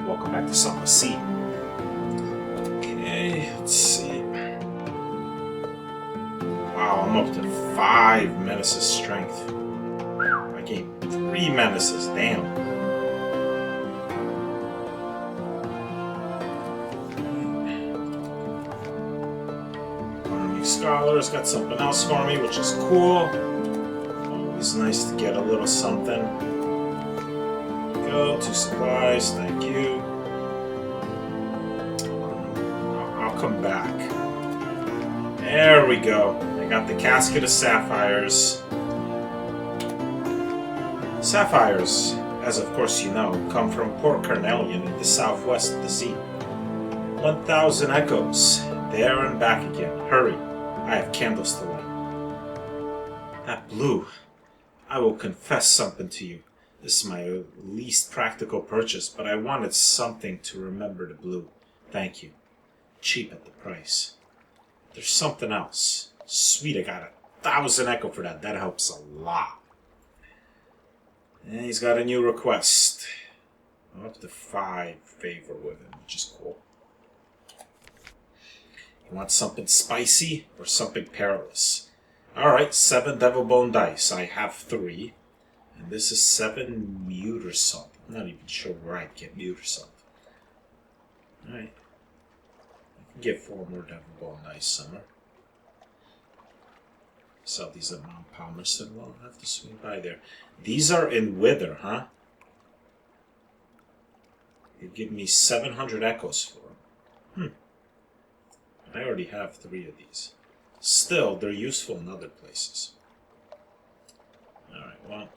welcome back to Sunless. Okay, let's see. Wow, I'm up to 5 menaces strength. I gained 3 menaces, damn. Army Scholar's got something else for me, which is cool. Always nice to get a little something. Go to supplies, thank you. I'll come back. There we go. I got the casket of sapphires. Sapphires, as of course you know, come from Port Carnelian in the southwest of the sea. 1,000 echoes, there and back again. Hurry, I have candles to light. That blue, I will confess something to you. This is my least practical purchase, but I wanted something to remember the blue. Thank you. Cheap at the price. There's something else. Sweet, I got 1,000 echo for that. That helps a lot. And he's got a new request. I'm up to 5 favor with him, which is cool. You want something spicy or something perilous? Alright, 7 devil bone dice. I have 3. And this is 7 mute or something. I'm not even sure where I'd get mute or something. Alright. I can get 4 more devil bone dice somewhere. Sell these at Mount Palmerston. Well, I'll have to swing by there. These are in Wither, huh? They give me 700 echoes for them. I already have 3 of these. Still, they're useful in other places. Alright, well,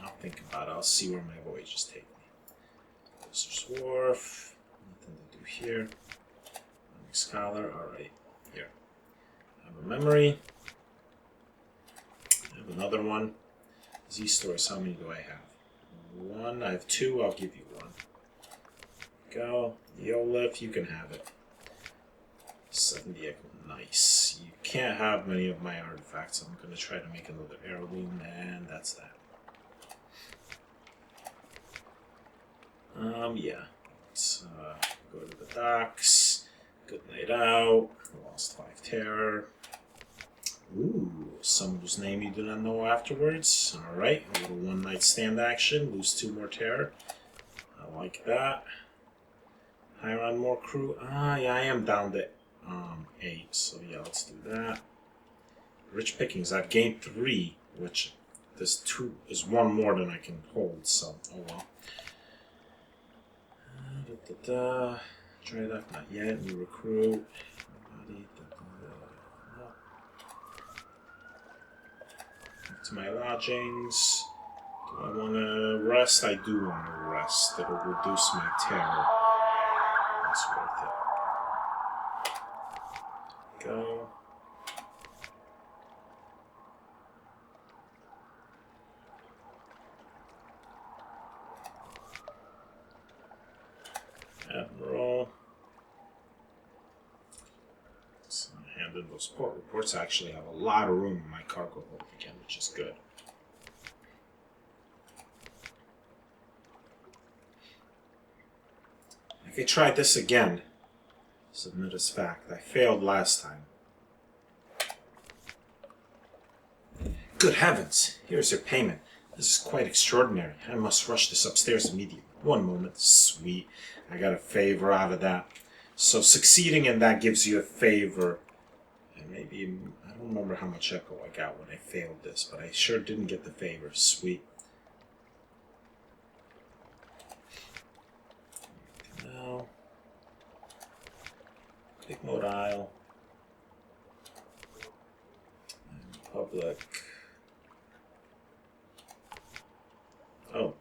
I'll think about it. I'll see where my voyages take me. Closer's Wharf. Nothing to do here. Army Scholar. Alright, here. I have a memory. I have another one. Z-Stories, how many do I have? 1. I have 2. I'll give you 1. Go. Yolif, you can have it. 70 echo. Nice. You can't have many of my artifacts. I'm going to try to make another heirloom, and that's that. Yeah. Let's go to the docks. Good night out. Lost 5 terror. Ooh, someone whose name you do not know afterwards. Alright, a little one night stand action. Lose 2 more terror. I like that. Hire on more crew. Yeah, I am down to 8. So yeah, let's do that. Rich pickings. I've gained 3, which this 2 is 1 more than I can hold. So oh well. Try that. Not yet. New recruit. Back to my lodgings. Do I want to rest? I do want to rest. It'll reduce my terror. That's worth it. Go. Admiral. So I hand in those port reports. I actually have a lot of room in my cargo hold again, which is good. If I try this again, submit as fact. I failed last time. Good heavens! Here's your payment. This is quite extraordinary. I must rush this upstairs immediately. 1 moment. Sweet. I got a favor out of that. So succeeding in that gives you a favor. And maybe, I don't remember how much echo I got when I failed this, but I sure didn't get the favor. Sweet. Now, Big Mode Isle. And Public. Oh,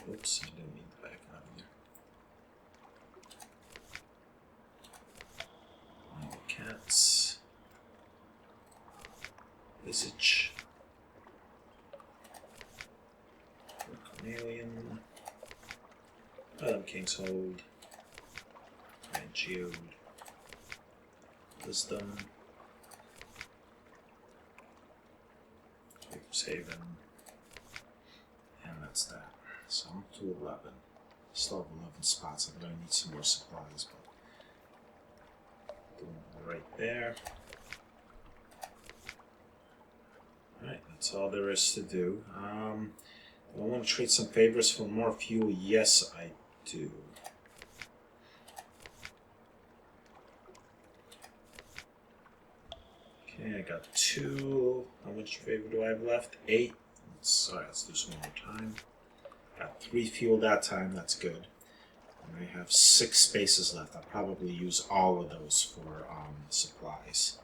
oops, I didn't mean to back out here. Cats. Visage. Cornelian. Adam King's Hold. And Geode. Wisdom. Victor's Haven. And that's that. So I'm to 11. Still have 11 spots. I'm going to need some more supplies, but right there. Alright, that's all there is to do. Do I want to trade some favors for more fuel? Yes, I do. Okay, I got 2. How much favor do I have left? 8. Sorry, let's do this one more time. Got 3 fuel that time, that's good. And I have 6 spaces left. I'll probably use all of those for supplies.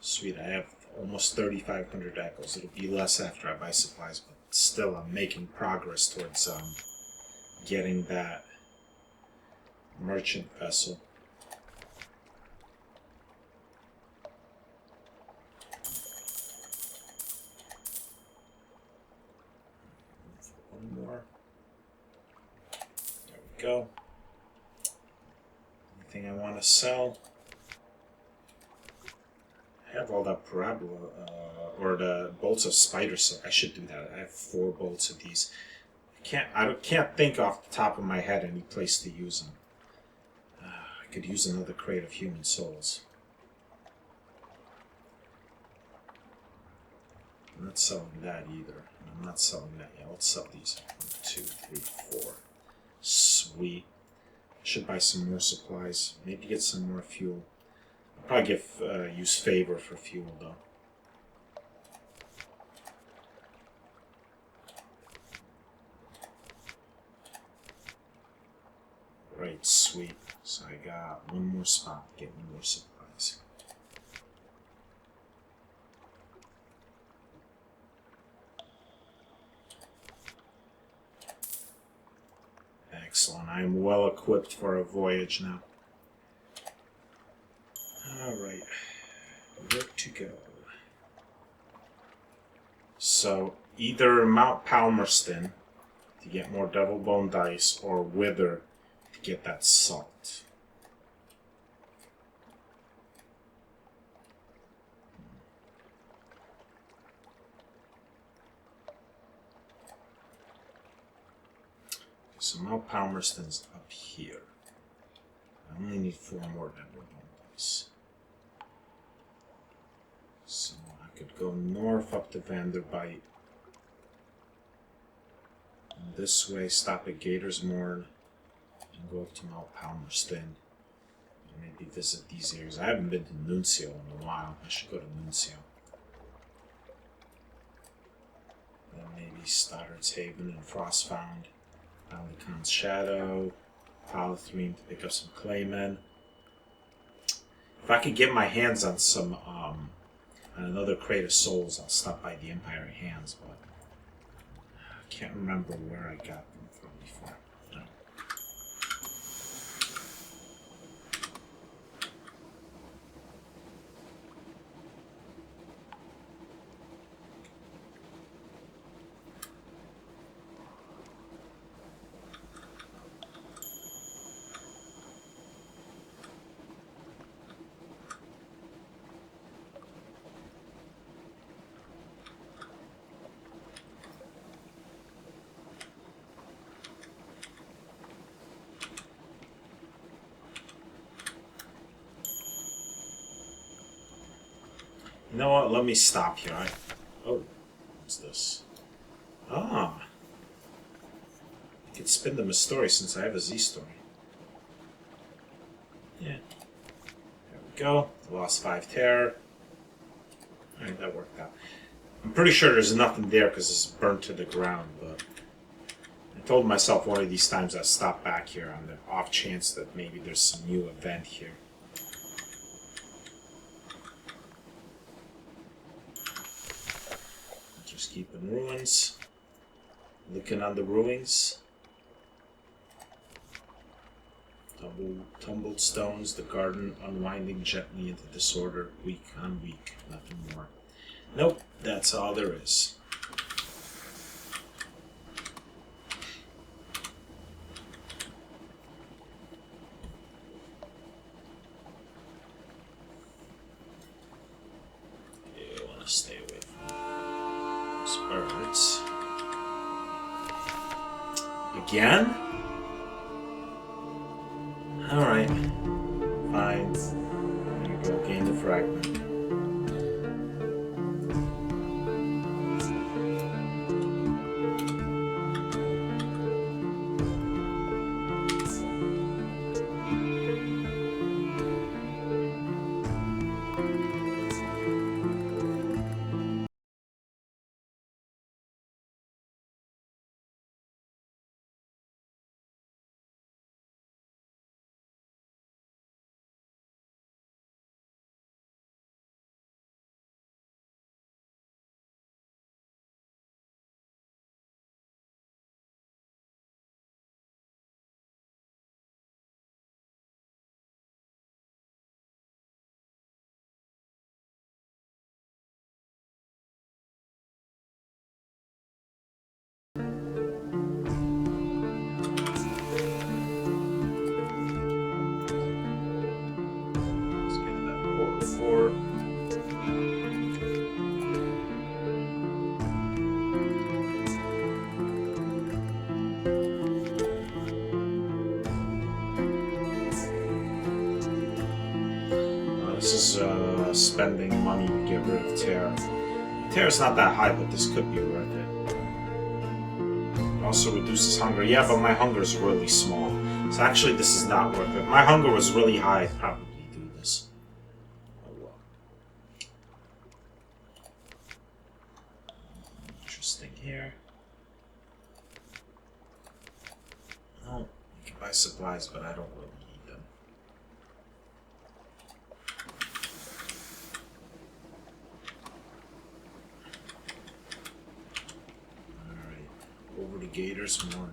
Sweet, I have almost 3,500 echoes. It'll be less after I buy supplies, but still I'm making progress towards getting that merchant vessel. One more. There we go. Anything I want to sell? I have all that parabola, or the bolts of spider silk. I should do that. I have 4 bolts of these. I can't think off the top of my head any place to use them. I could use another crate of human souls. I'm not selling that either. I'm not selling that yet. Let's sell these. 1, 2, 3, 4. Sweet. I should buy some more supplies. Maybe get some more fuel. I'll probably use favor for fuel though. Right, sweet. So I got 1 more spot to get me more supplies. Excellent. I am well equipped for a voyage now. Alright, where to go? So, either Mount Palmerston to get more Devil Bone Dice, or Wither to get that salt. So Mount Palmerston's up here. I only need 4 more Devil Bone Dice. So I could go north up to Vanderbite. And this way, stop at Gatorsmorn, and go up to Mount Palmerston. And maybe visit these areas. I haven't been to Nuncio in a while. I should go to Nuncio. Then maybe Stoddard's Haven and Frostfound. Valleycon's Shadow. Polythreme to pick up some Claymen. If I could get my hands on some, on another crate of souls, I'll stop by the Empire Hands, but I can't remember where I got them from before. No. You know what? Let me stop here. Oh, what's this? Ah. I can spin them a story since I have a Z story. Yeah. There we go. The Lost 5 Terror. Alright, that worked out. I'm pretty sure there's nothing there because it's burnt to the ground, but I told myself one of these times I'd stop back here on the off chance that maybe there's some new event here. Just keeping ruins. Looking on the ruins. Tumbled stones, the garden unwinding gently into disorder, week on week, nothing more. Nope, that's all there is. You want to stay away from those birds. Again? Alright. Fine. There you go, gain the fragment. This is spending money to get rid of Terra. Terra's not that high, but this could be worth it. It also reduces hunger. Yeah, but my hunger is really small. So actually this is not worth it. If my hunger was really high, I'd probably do this. Oh well. Interesting here. No, you can buy supplies, but I don't really need them. Over the gators more.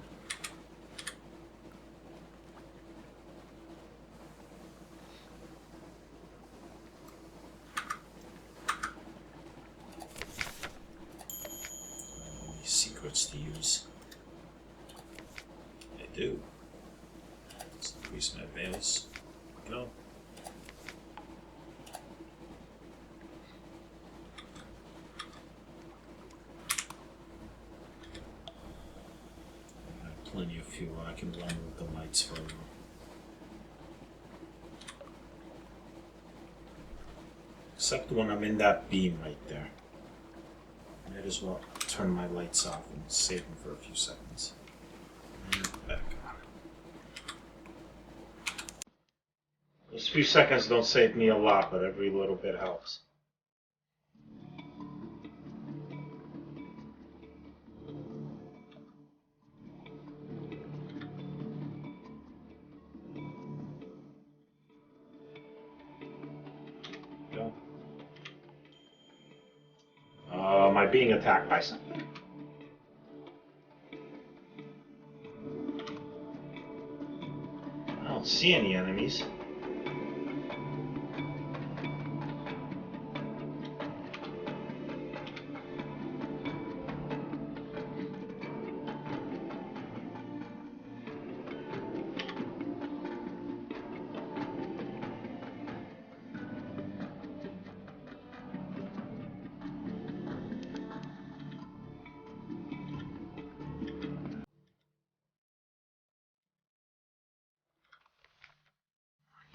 Any secrets to use? I do. Let's increase my veils. Go. Plenty of fuel. I can run with the lights for a while. Except when I'm in that beam right there. Might as well turn my lights off and save them for a few seconds. And back on. Those few seconds don't save me a lot, but every little bit helps. Am I being attacked by something? I don't see any enemies.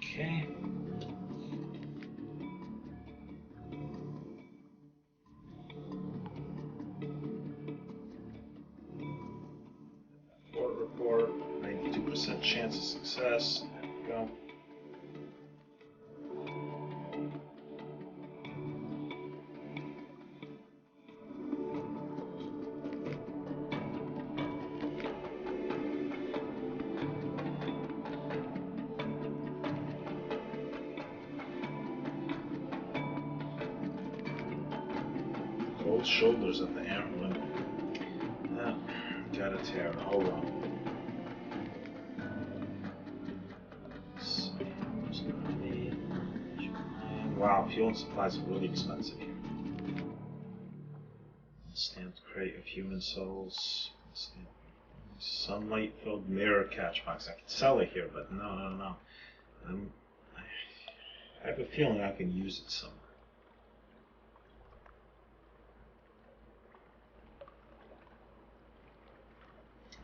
Okay. Report, 92% chance of success. There we go. Cold shoulders at the antler. Gotta tear. Oh well. Wow, fuel and supplies are really expensive here. Stamped crate of human souls. Sunlight-filled mirror catch box. I could sell it here, but no. I have a feeling I can use it somewhere.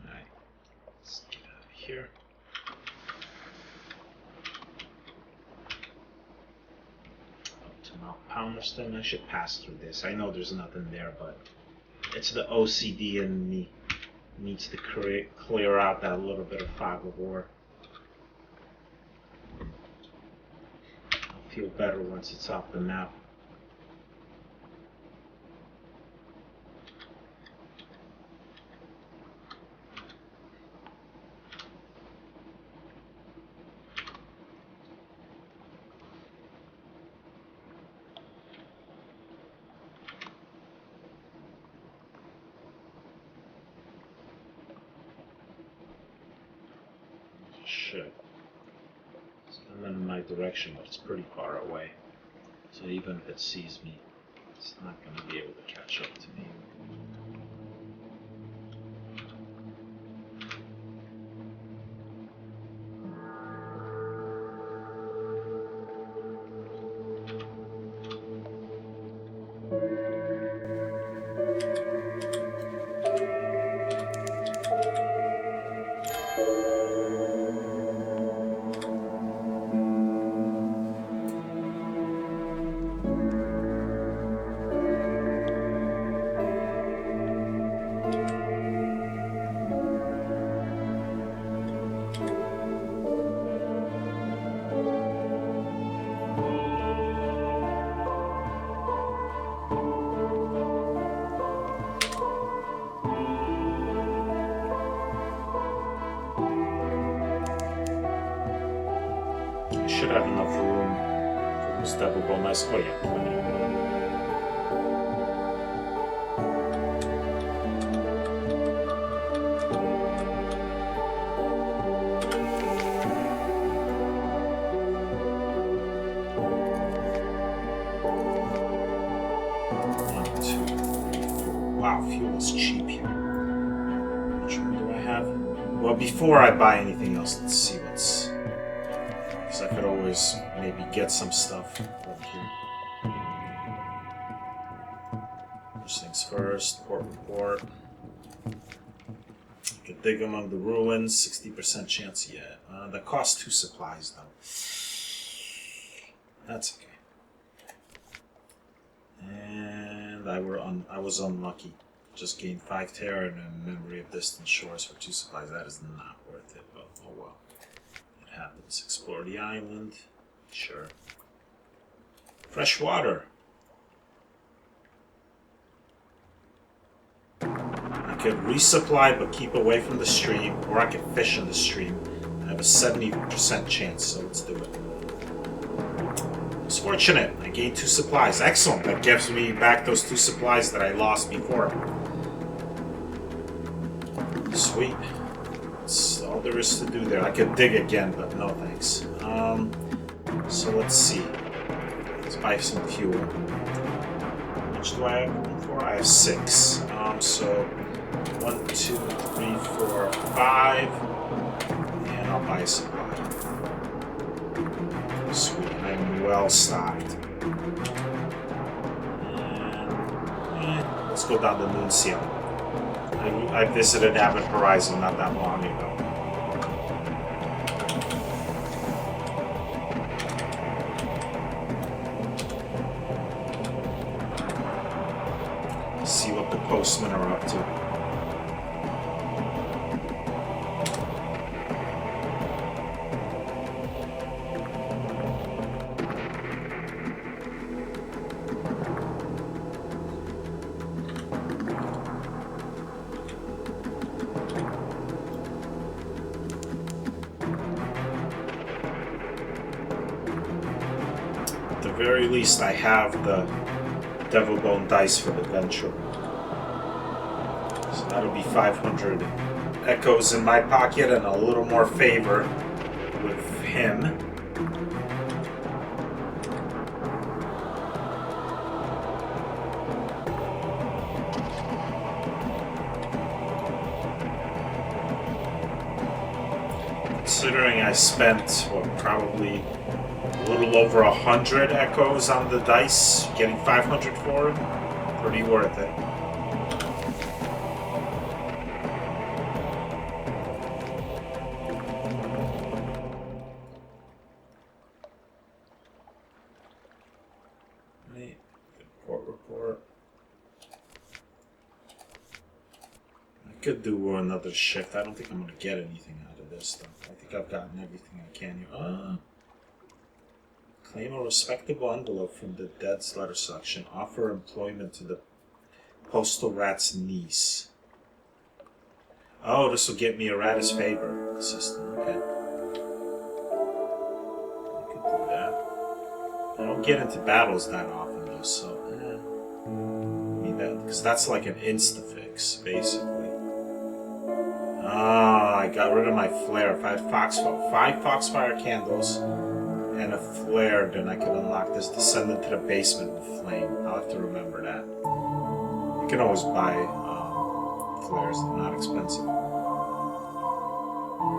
Alright, let's get out of here. Well, Palmerston, I should pass through this. I know there's nothing there, but it's the OCD in me. Needs to clear out that little bit of fog of war. I'll feel better once it's off the map. Shit. It's coming in my direction, but it's pretty far away. So even if it sees me, it's not going to be able to catch up to me. Should have enough room for those double bonus. Oh yeah, plenty. One, two, three, four. Wow, fuel is cheap here. How much room do I have? Well, before I buy anything else, let's see what's... I could always maybe get some stuff over here. First things first, port report. You can dig among the ruins, 60% chance yet. That costs 2 supplies though. That's okay. And I was unlucky. Just gained 5 terror and a memory of distant shores for 2 supplies. That is not worth it, but oh well. Happens. Explore the island. Sure. Fresh water. I could resupply but keep away from the stream, or I could fish in the stream. I have a 70% chance, so let's do it. It's fortunate. I gained 2 supplies. Excellent. That gives me back those 2 supplies that I lost before. Sweet. That's all there is to do there. I could dig again, but no thanks. So let's see. Let's buy some fuel. How much do I have room for? I have 6. So 1, 2, 3, 4, 5. And I'll buy some. Sweet. I'm well stocked. And let's go down to Nuncio. I visited Abbott Horizon not that long ago. See what the postmen are up to. At the very least, I have the Devil Bone dice for the venture. So that'll be 500 echoes in my pocket and a little more favor with him. Considering I spent, probably a little over 100 echoes on the dice, getting 500 for it, pretty worth it. could do another shift. I don't think I'm going to get anything out of this, though. I think I've gotten everything I can here. Claim a respectable envelope from the dead's letter selection. Offer employment to the postal rat's niece. Oh, this will get me a rat's favor system. Okay. I could do that. I don't get into battles that often, though, so... I mean, because that's like an insta-fix, basically. Ah, I got rid of my flare. If I had five foxfire candles and a flare, then I could unlock this descend into the basement with flame. I'll have to remember that. You can always buy flares, they're not expensive.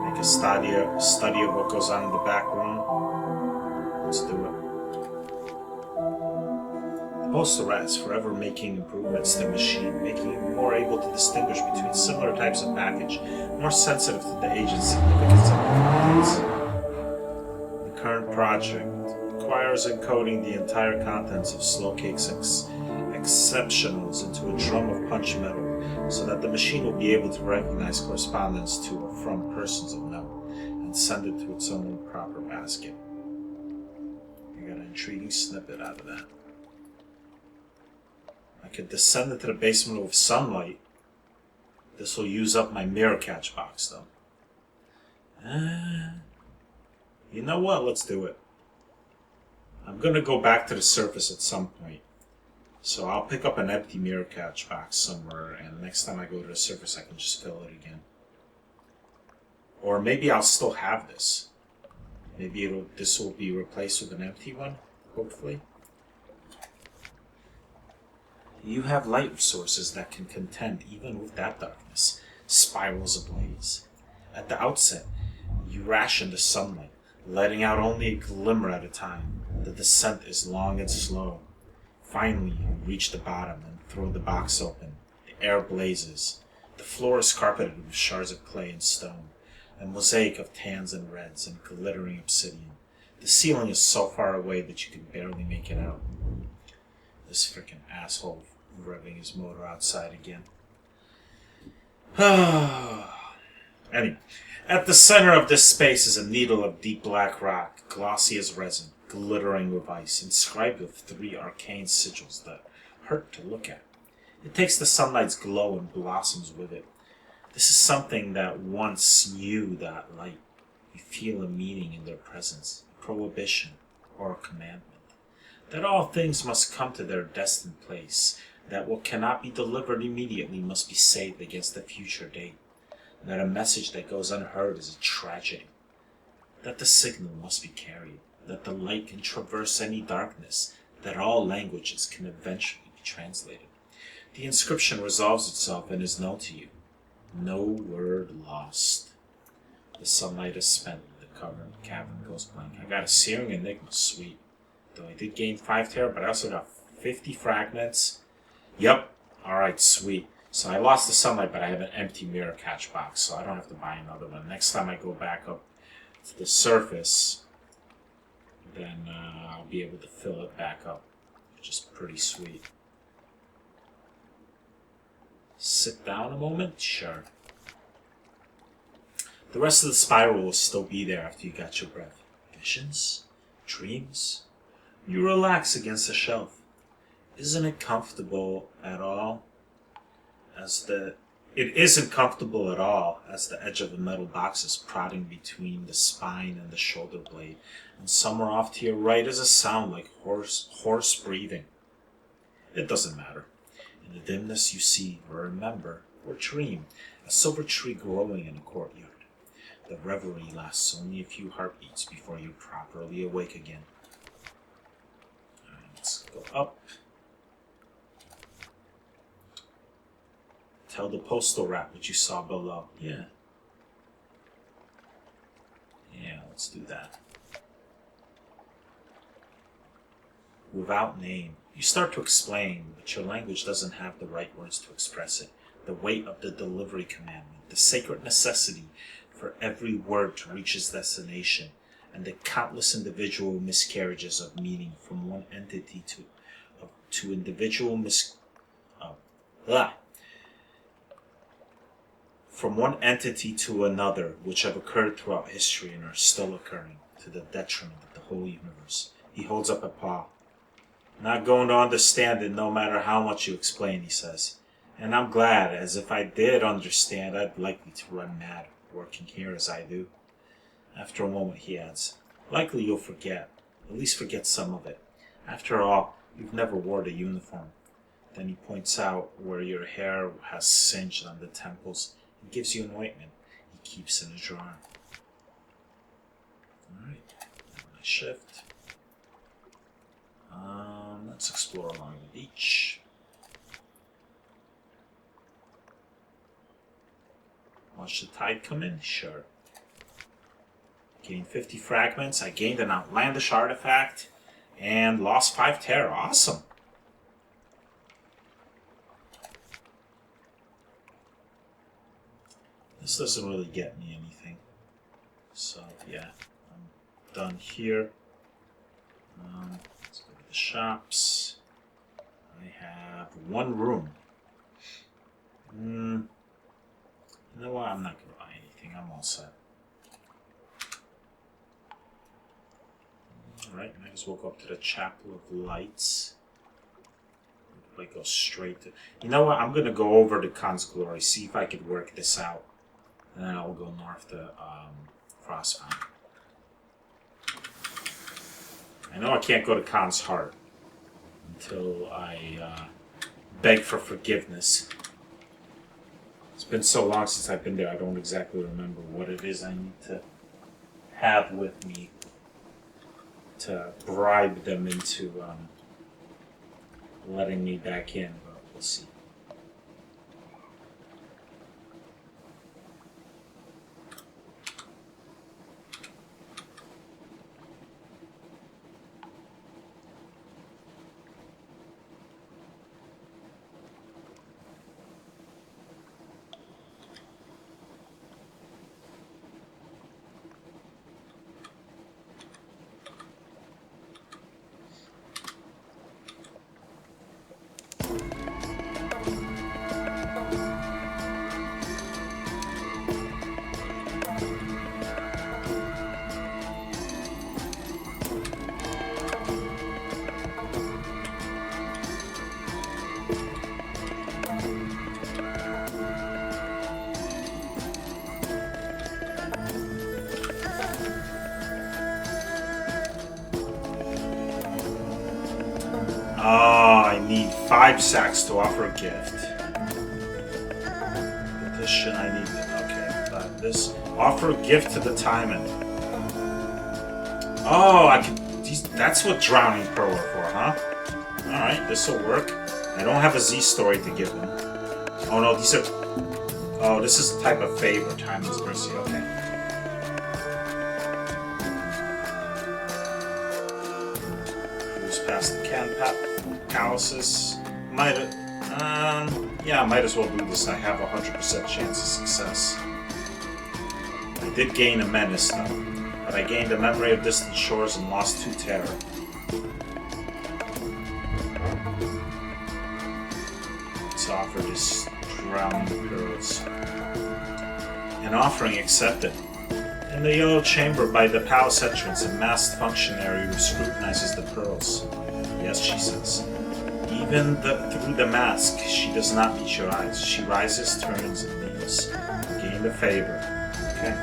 Make a study of what goes on in the back room. Let's do it. The postal rat is forever making improvements to the machine, making it more able to distinguish between similar types of package, more sensitive to the agent's significance of the contents. The current project requires encoding the entire contents of slow cakes exceptionals into a drum of punch metal, so that the machine will be able to recognize correspondence to or from persons of note and send it to its own proper basket. I got an intriguing snippet out of that. I could descend into the basement with sunlight. This will use up my mirror catch box, though. You know what? Let's do it. I'm going to go back to the surface at some point. So I'll pick up an empty mirror catch box somewhere, and next time I go to the surface, I can just fill it again. Or maybe I'll still have this. Maybe this will be replaced with an empty one, hopefully. You have light sources that can contend even with that darkness. Spirals ablaze. At the outset, you ration the sunlight, letting out only a glimmer at a time. The descent is long and slow. Finally, you reach the bottom and throw the box open. The air blazes. The floor is carpeted with shards of clay and stone, a mosaic of tans and reds and glittering obsidian. The ceiling is so far away that you can barely make it out. This frickin' asshole revving his motor outside again. Anyway, at the center of this space is a needle of deep black rock, glossy as resin, glittering with ice, inscribed with 3 arcane sigils that hurt to look at. It takes the sunlight's glow and blossoms with it. This is something that once knew that light. You feel a meaning in their presence, a prohibition or a commandment. That all things must come to their destined place, that what cannot be delivered immediately must be saved against a future date, that a message that goes unheard is a tragedy, that the signal must be carried, that the light can traverse any darkness, that all languages can eventually be translated. The inscription resolves itself and is known to you. No word lost. The sunlight is spent, the cavern goes blank. I got a searing enigma, sweet. Though I did gain 5 terror, but I also got 50 fragments. Yep. Alright, sweet. So I lost the sunlight, but I have an empty mirror catch box, so I don't have to buy another one. Next time I go back up to the surface, then I'll be able to fill it back up, which is pretty sweet. Sit down a moment? Sure. The rest of the spiral will still be there after you got your breath. Visions? Dreams? You relax against the shelf. Isn't it comfortable at all? It isn't comfortable at all as the edge of the metal box is prodding between the spine and the shoulder blade, and somewhere off to your right is a sound like hoarse breathing. It doesn't matter. In the dimness you see, or remember, or dream, a silver tree growing in a courtyard. The reverie lasts only a few heartbeats before you're properly awake again. Alright, let's go up. Tell the postal rat what you saw below. Yeah, let's do that. Without name. You start to explain, but your language doesn't have the right words to express it. The weight of the delivery commandment, the sacred necessity for every word to reach its destination, and the countless individual miscarriages of meaning from one entity to individual from one entity to another, which have occurred throughout history and are still occurring, to the detriment of the whole universe. He holds up a paw. Not going to understand it no matter how much you explain, he says. And I'm glad, as if I did understand, I'd likely to run mad, working here as I do. After a moment, he adds, likely you'll forget. At least forget some of it. After all, you've never worn a uniform. Then he points out where your hair has singed on the temples. He gives you an ointment he keeps in a drawer. Alright, nice shift. Let's explore along the beach. Watch the tide come in? Sure. Gained 50 fragments. I gained an outlandish artifact. And lost 5 terror. Awesome. This doesn't really get me anything. So, yeah. I'm done here. Let's go to the shops. I have 1 room. You know what? I'm not going to buy anything. I'm all set. Alright, might as well go up to the Chapel of Lights. Like go straight to... You know what? I'm going to go over to Khan's Glory, see if I could work this out. And then I'll go north to Frostbound. I know I can't go to Khan's Heart until I beg for forgiveness. It's been so long since I've been there, I don't exactly remember what it is I need to have with me to bribe them into letting me back in, but we'll see. I need 5 sacks to offer a gift. Petition, I need it. Okay, this. Offer a gift to the Timon. Oh, I can. That's what Drowning Pearl are for, huh? Alright, this'll work. I don't have a Z story to give him. Oh no, these are. Oh, this is a type of favor. Timon's Mercy, okay. Past the palaces. Might as well do this. I have a 100% chance of success. I did gain a menace though, but I gained a memory of distant shores and lost 2 terror. Let's offer this Drowning Pearls. An offering accepted. In the Yellow Chamber by the palace entrance, a masked functionary who scrutinizes the pearls. Yes, she says. Even through the mask, she does not meet your eyes. She rises, turns, and leaves. Gain the favor. Okay.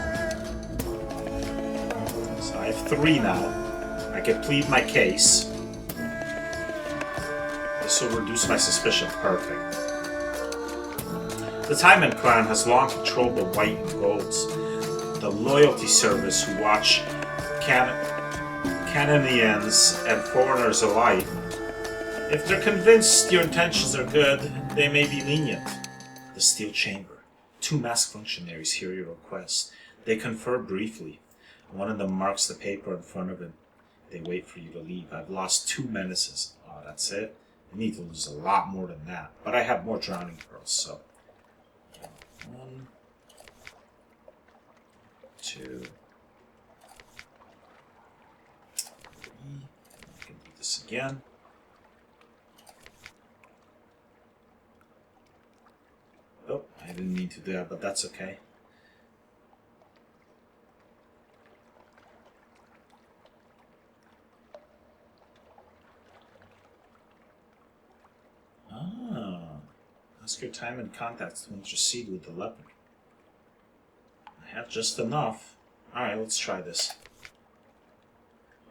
So I have 3 now. I can plead my case. This will reduce my suspicion. Perfect. The Timon clan has long controlled the white and golds. The loyalty service who watch Canonians and foreigners alike. If they're convinced your intentions are good, they may be lenient. The Steel Chamber. 2 masked functionaries hear your request. They confer briefly. One of them marks the paper in front of him. They wait for you to leave. I've lost 2 menaces. Oh, that's it? I need to lose a lot more than that. But I have more Drowning Pearls, so... 1, 2, 3. I can do this again. Oh, I didn't mean mean to do that, but that's okay. Ah, ask your time and contacts to intercede with the leopard. I have just enough. Alright, let's try this.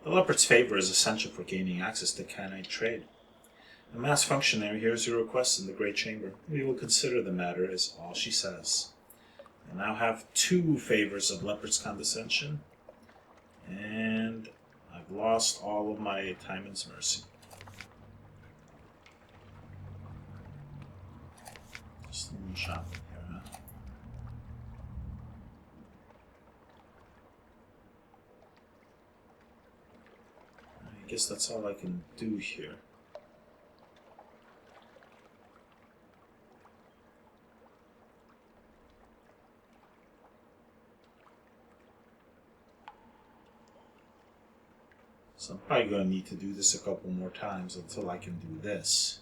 The leopard's favor is essential for gaining access to canine trade. The mass functionary hears your request in the Great Chamber. We will consider the matter, is all she says. I now have 2 favors of leopard's condescension, and I've lost all of my Timon's mercy. Just a little shopping here, huh? I guess that's all I can do here. So I'm probably going to need to do this a couple more times until I can do this.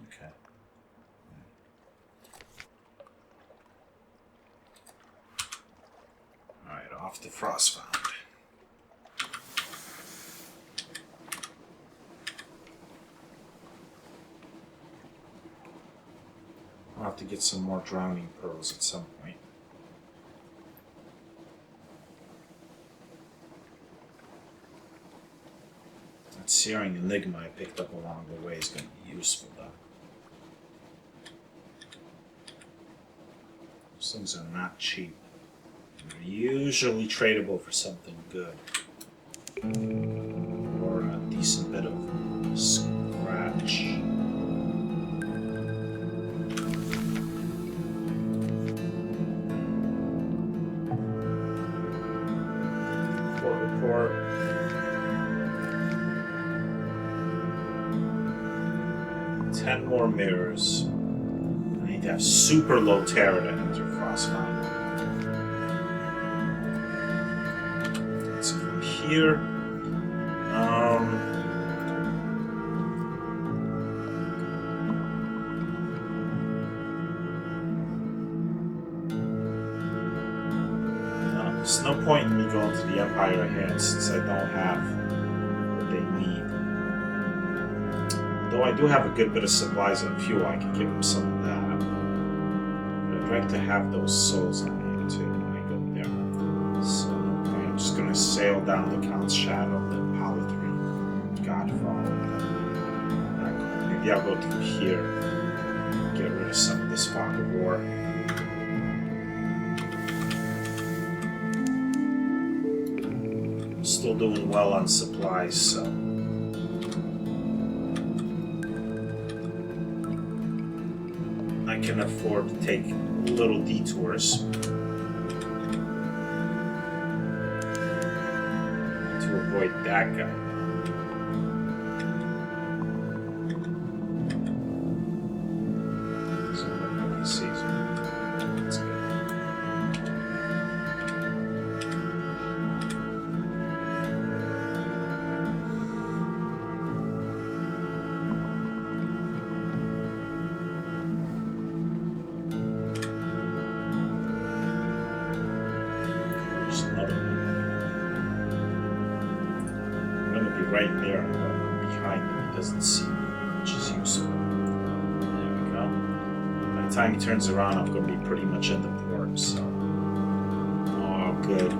Okay. Alright, off to Frostbound. I'll have to get some more drowning pearls at some point. That searing enigma I picked up along the way is going to be useful, though. Those things are not cheap. They're usually tradable for something good. Or a decent bit of scratch. Report. 10 more mirrors. I need to have super low terror to enter Frostbound. Let's go here. There's no point in me going to the Empire of Hands since I don't have what they need. Though I do have a good bit of supplies and fuel, I can give them some of that. But I'd like to have those souls on hand too when I go there. So I'm just going to sail down the Count's Shadow, the Palatine, Godfall. Maybe I'll go through here, get rid of some of this fog of war. Still doing well on supplies, so I can afford to take little detours to avoid that guy. So nobody sees me. That's good. Right there, behind him, he doesn't see me, which is useful. There we go. By the time he turns around, I'm going to be pretty much at the port, so. Oh, good.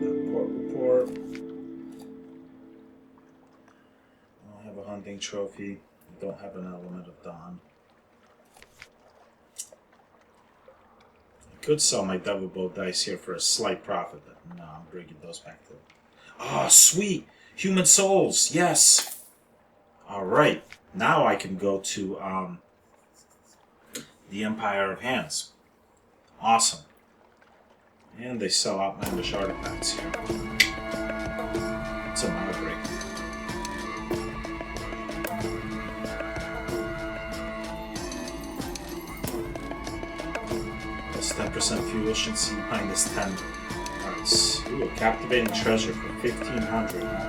Report. Trophy. I don't have an element of dawn. I could sell my double bow dice here for a slight profit, but no, I'm bringing those back to. Oh, sweet! Human souls! Yes! Alright, now I can go to the Empire of Hands. Awesome. And they sell outlandish artifacts here. It's a outbreak. Plus 10% fuel efficiency behind this 10 parts. Ooh, a captivating treasure for 1500. Huh?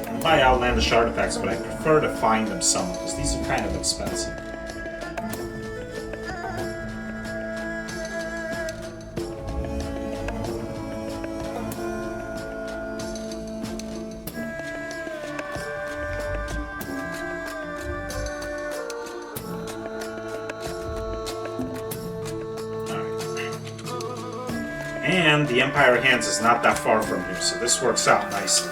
I buy outlandish artifacts, but I prefer to find them somewhere because these are kind of expensive. And the Empire of Hands is not that far from here, so this works out nicely.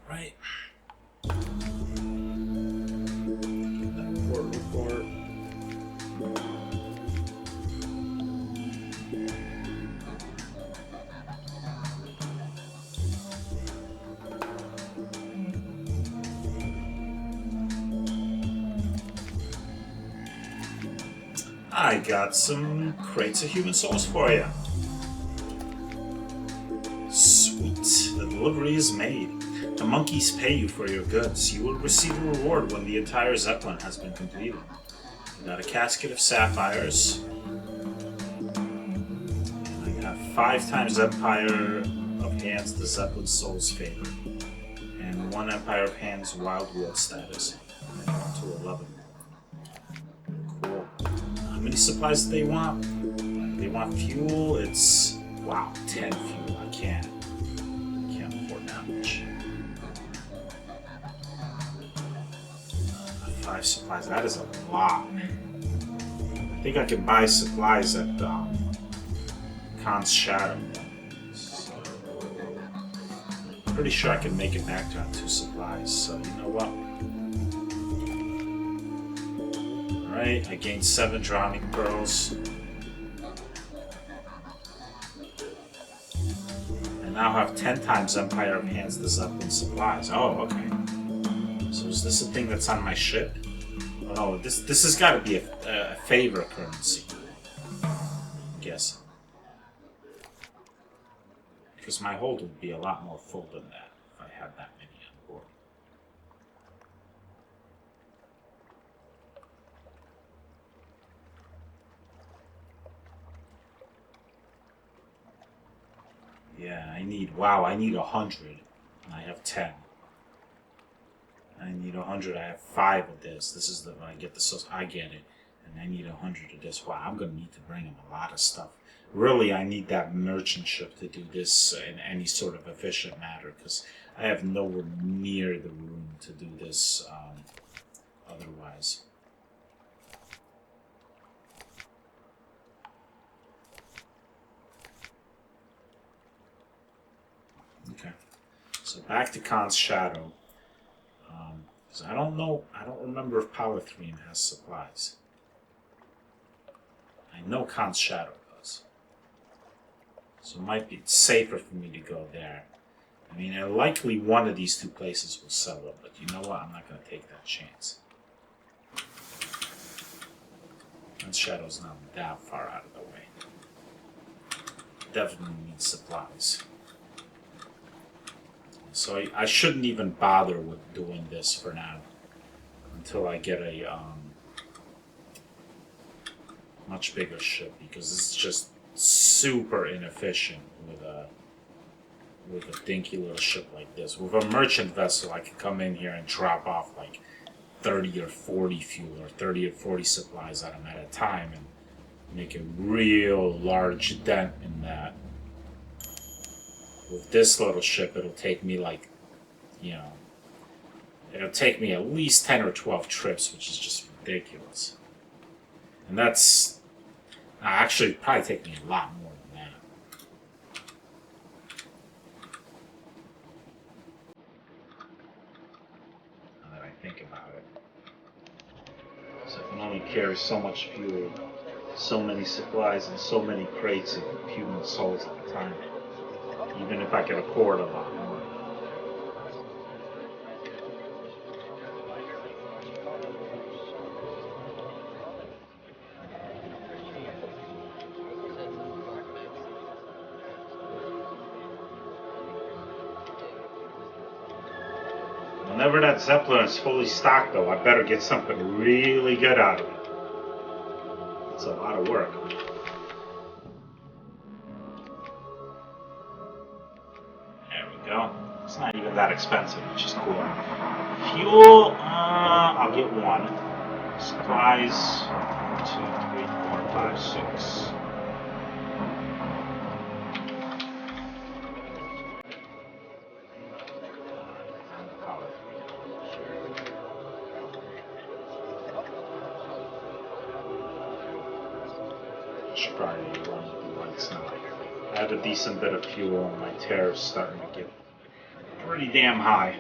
Right. Report. I got some crates of human souls for you. Sweet. The delivery is made. The monkeys pay you for your goods. You will receive a reward when the entire Zeppelin has been completed. I got a casket of sapphires. And I got 5 times Empire of Hands the Zeppelin Soul's favor. And 1 Empire of Hands Wild World status. And 1 to 11. Cool. How many supplies do they want? They want fuel. It's, wow, 10 fuel. I can't afford that much. 5 supplies. That is a lot. I think I can buy supplies at Khan's Shadow. So, pretty sure I can make it back to 2 supplies. So you know what? Alright, I gained 7 drowning pearls. I now have 10 times Empire of Hands the Zeppelin supplies. Oh, okay. So is this a thing that's on my ship? Oh no, this has got to be a favor currency. I'm guessing. Because my hold would be a lot more full than that if I had that many on board. Yeah, I need 100. And I have 10. I need 100. I have 5 of this. This is when I get the sauce. I get it. And I need 100 of this. Wow, I'm going to need to bring him a lot of stuff. Really, I need that merchant ship to do this in any sort of efficient manner because I have nowhere near the room to do this otherwise. Okay. So back to Khan's Shadow. I don't remember if Polythrene has supplies. I know Khan's Shadow does. So it might be safer for me to go there. I mean, likely one of these two places will sell it, but you know what? I'm not going to take that chance. And Shadow's not that far out of the way. Definitely need supplies. So I shouldn't even bother with doing this for now. Until I get a much bigger ship, because it's just super inefficient with a dinky little ship like this. With a merchant vessel, I can come in here and drop off like 30 or 40 fuel or 30 or 40 supplies at them at a time and make a real large dent in that. With this little ship, it'll take me like, it'll take me at least 10 or 12 trips, which is just ridiculous. And that's actually probably take me a lot more than that. Now that I think about it. So I can only carry so much fuel, so many supplies, and so many crates of human souls at a time. Even if I could afford a lot more. Whenever that Zeppelin is fully stocked, though, I better get something really good out of it. It's a lot of work. There we go. It's not even that expensive, which is cool. Fuel, I'll get one. Supplies, 2, 3, 4, 5, 6. Should probably run with the lights now. I have a decent bit of fuel and my tear is starting to get pretty damn high.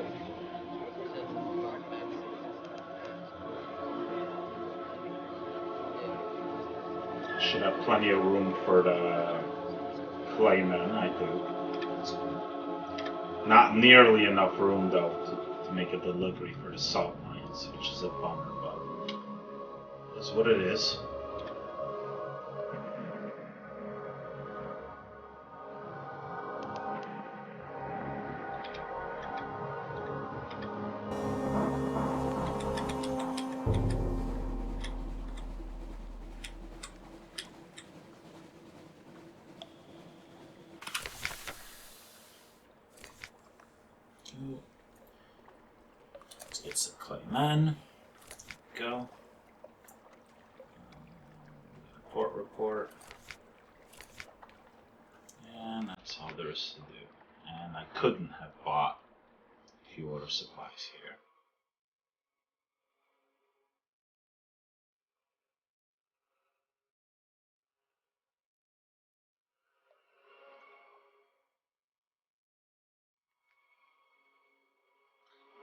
Should have plenty of room for the clayman, I do. Not nearly enough room though to make a delivery for the salt mines, which is a bummer, but that's what it is. Let's get some clayman. Go. Port report. And that's all there is to do. And I couldn't have bought fuel or supplies here.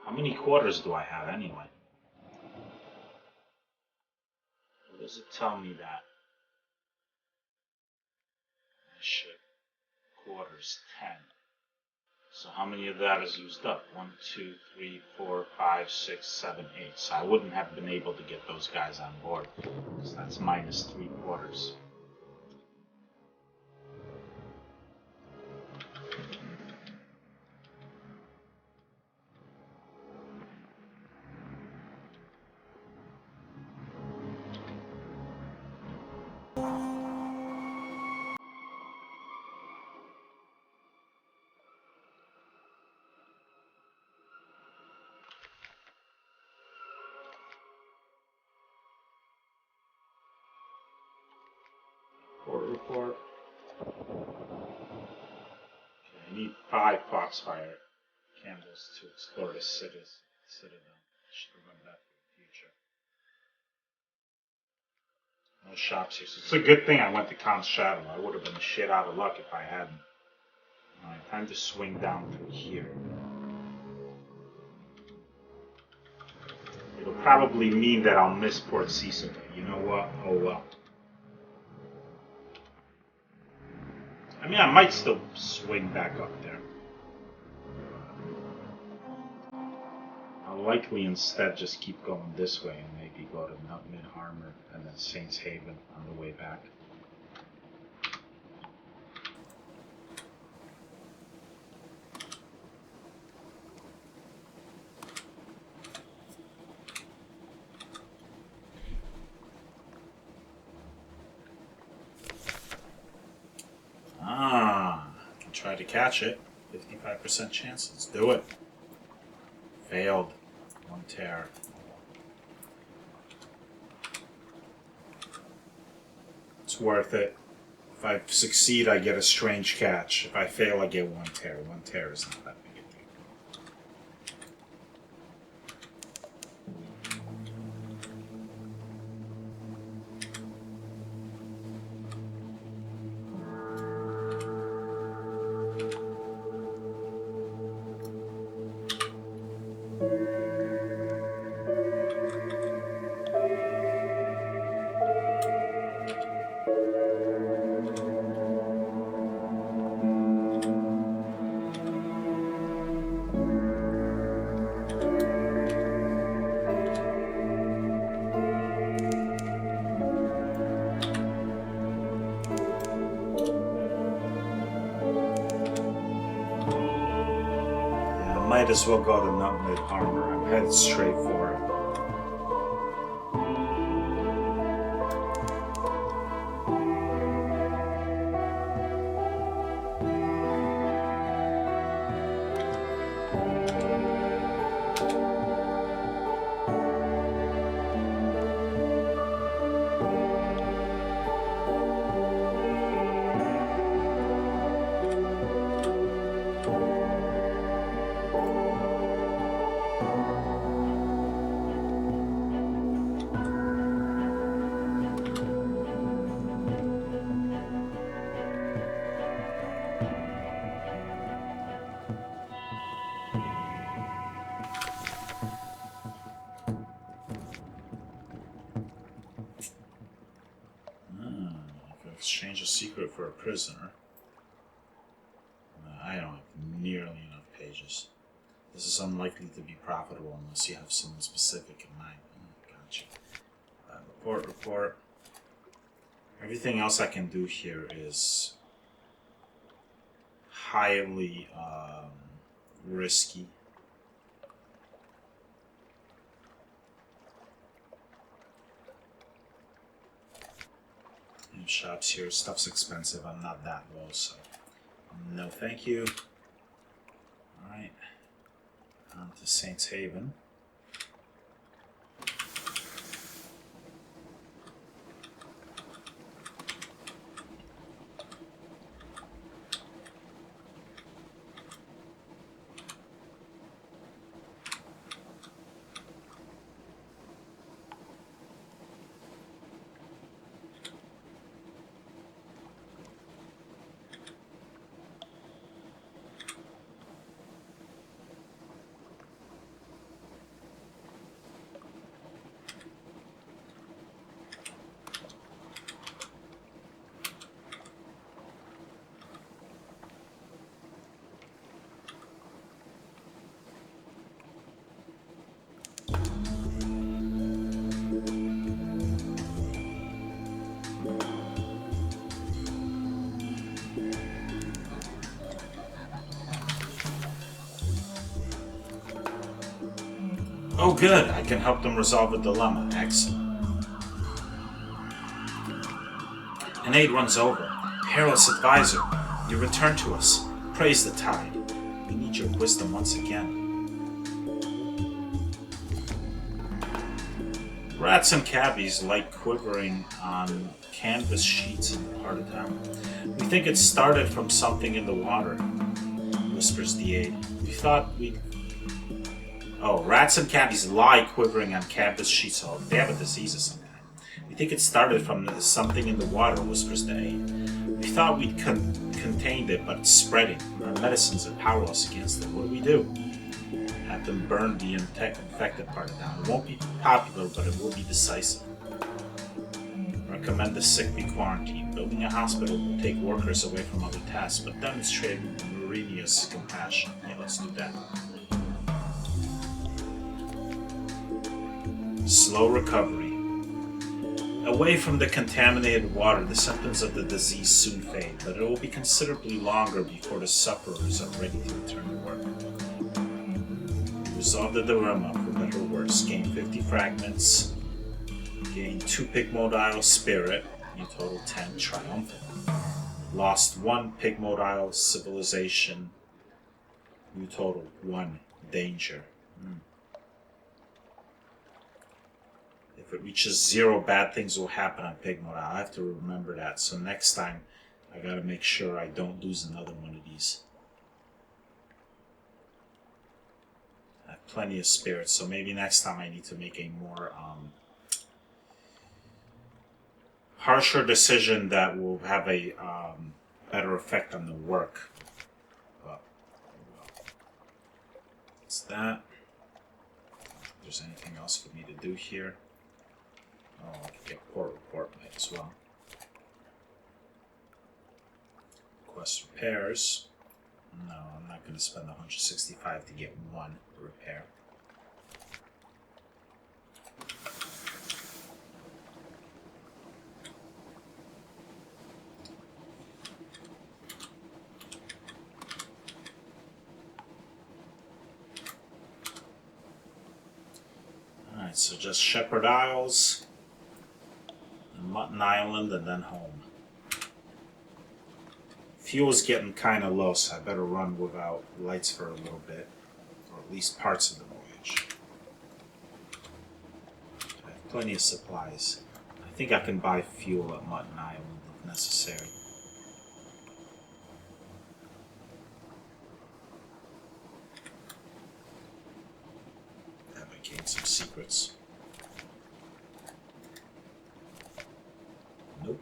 How many quarters do I have anyway? Or does it tell me that? Shit. Quarters 10. So how many of that is used up? 1, 2, 3, 4, 5, 6, 7, 8. So I wouldn't have been able to get those guys on board, because that's minus 3 quarters. Port report. Okay, I need 5 foxfire candles to explore the citadel. Should remember that for the future. No shops here. So it's a good thing I went to Khan's Shadow. I would have been shit out of luck if I hadn't. Alright, time to swing down through here. It'll probably mean that I'll miss Port Cecil. You know what? Oh well. I mean, I might still swing back up there. I'll likely instead just keep going this way and maybe go to Mid Harmor and then Saints Haven on the way back. Try to catch it. 55% chance. Let's do it. Failed. One tear. It's worth it. If I succeed, I get a strange catch. If I fail, I get one tear. One tear is not that big a deal. Might as well go to Mid Harmor. I'm headed straight for it. Exchange a secret for a prisoner. I don't have nearly enough pages. This is unlikely to be profitable unless you have something specific in mind. Gotcha. Report. Everything else I can do here is highly risky. Shops here, stuff's expensive. I'm not that low, so no thank you. Alright, on to Saints Haven. Oh good, I can help them resolve a dilemma. Excellent. An aide runs over. Perilous advisor, you return to us. Praise the tide. We need your wisdom once again. Rats and cabbies like quivering on canvas sheets in the part of town. We think it started from something in the water, whispers the aide. We thought we'd... Oh, rats and cabbies lie quivering on canvas sheets. Oh, they have a disease of some kind. We think it started from something in the water, whispers the aide. We thought we'd contained it, but it's spreading. Our medicines are powerless against it. What do we do? Have them burn the infected part of town. It won't be popular, but it will be decisive. Our recommend the sick be quarantined. Building a hospital will take workers away from other tasks, but demonstrating Mourinho's compassion. Yeah, let's do that. Slow recovery. Away from the contaminated water, the symptoms of the disease soon fade, but it will be considerably longer before the sufferers are ready to return to work. Resolve the dilemma, for better or worse. Gain 50 fragments. Gain 2 Pygmodile Spirit. You total 10 Triumphant. Lost 1 Pygmodile Civilization. You total 1 Danger. If it reaches 0, bad things will happen on Pygmodile. I have to remember that. So next time, I gotta make sure I don't lose another one of these. I have plenty of spirits, so maybe next time I need to make a more harsher decision that will have a better effect on the work. But, it's that. If there's anything else for me to do here. Oh, I can get port report might as well. Quest repairs. No, I'm not going to spend 165 to get 1 repair. Alright, so just Shepherd Isles, and Mutton Island, and then home. Fuel's getting kind of low, so I better run without lights for a little bit, or at least parts of the voyage. I have plenty of supplies. I think I can buy fuel at Mutton Island if necessary. Have I gained some secrets? Nope.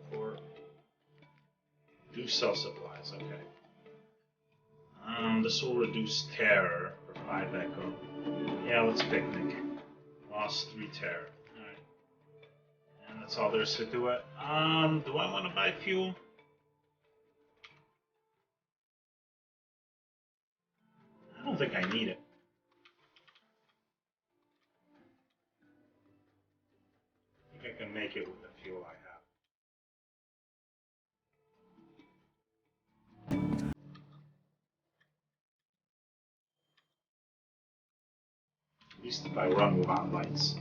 Report. Do sell supplies, okay. This will reduce terror for 5 echo. Yeah, let's picnic. Lost 3 terror. Alright. And that's all there is to do it. Do I want to buy fuel? I don't think I need it. I think I can make it with the fuel I have. At least if I run without lights.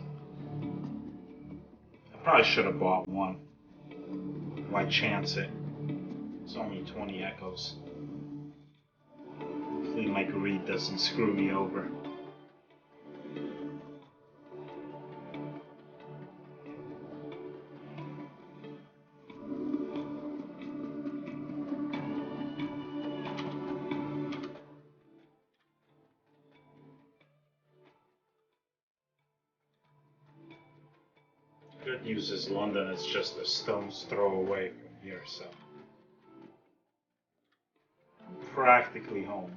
I probably should have bought one. Why chance it? It's only 20 echoes. Hopefully my greed doesn't screw me over. Good news is London is just a stone's throw away from here, so I'm practically home.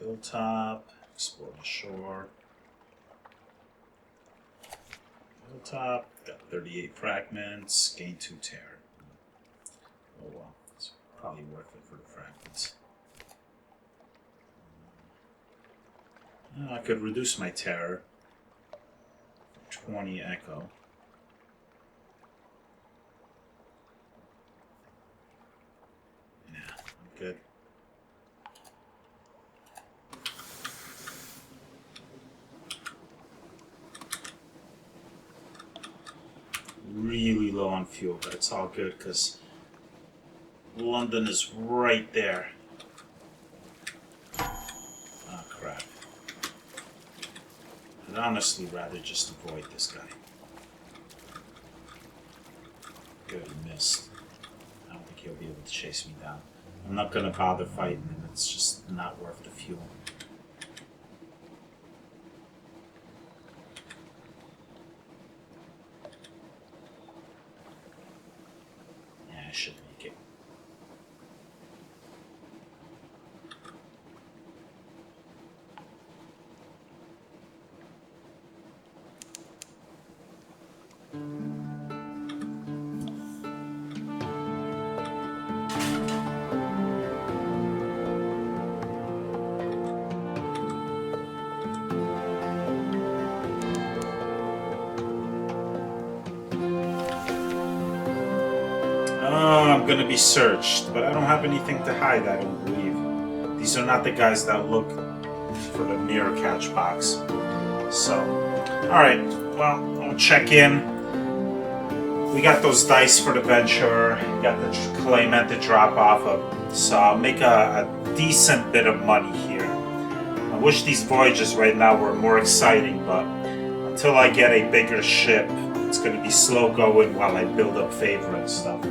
Hilltop, explore the shore. Hilltop, got 38 fragments, gain 2 terror. Oh well, it's probably worth it for the fragments. I could reduce my terror. 20 echo. Yeah, I'm good. Really low on fuel, but it's all good because London is right there. Oh crap. I'd honestly rather just avoid this guy. Good, he missed. I don't think he'll be able to chase me down. I'm not gonna bother fighting him, it's just not worth the fuel. Yeah, I should make it. I'm gonna be searched, but I don't have anything to hide, I don't believe. These are not the guys that look for the mirror catch box. So, alright, well, I'll check in. We got those dice for the venture, got the claimant to drop off of, so I'll make a decent bit of money here. I wish these voyages right now were more exciting, but until I get a bigger ship, it's gonna be slow going while I build up favor and stuff.